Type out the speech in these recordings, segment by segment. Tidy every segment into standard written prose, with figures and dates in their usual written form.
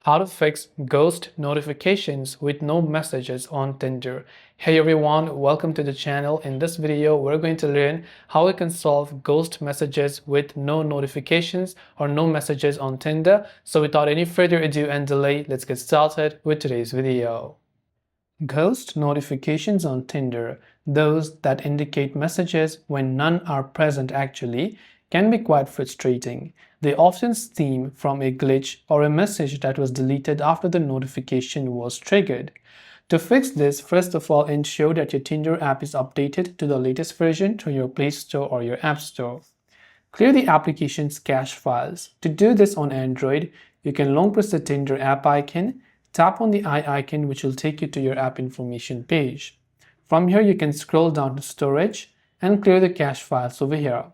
How to fix ghost notifications with no messages on Tinder. Hey everyone, welcome to the channel. In this video, we're going to learn how we can solve ghost messages with no notifications or no messages on Tinder. So without any further ado and delay, let's get started with today's video. Ghost notifications on Tinder, those that indicate messages when none are present actually, can be quite frustrating. They often stem from a glitch or a message that was deleted after the notification was triggered. To fix this, first of all, ensure that your Tinder app is updated to the latest version through your Play Store or your App Store. Clear the application's cache files. To do this on Android, you can long press the Tinder app icon, tap on the eye icon which will take you to your app information page. From here, you can scroll down to Storage and clear the cache files over here.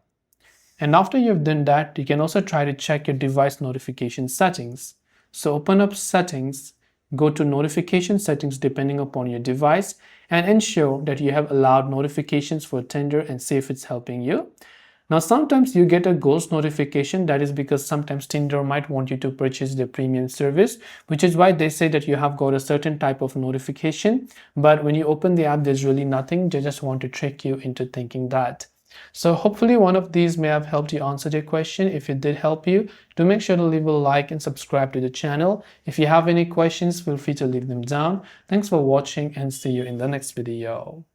And after you've done that, you can also try to check your device notification settings. So open up Settings, go to Notification Settings depending upon your device, and ensure that you have allowed notifications for Tinder and see if it's helping you. Now sometimes you get a ghost notification. That is because sometimes Tinder might want you to purchase their premium service, which is why they say that you have got a certain type of notification. But when you open the app, there's really nothing. They just want to trick you into thinking that. So hopefully one of these may have helped you answer your question. If it did help you, do make sure to leave a like and subscribe to the channel. If you have any questions, feel free to leave them down. Thanks for watching and see you in the next video.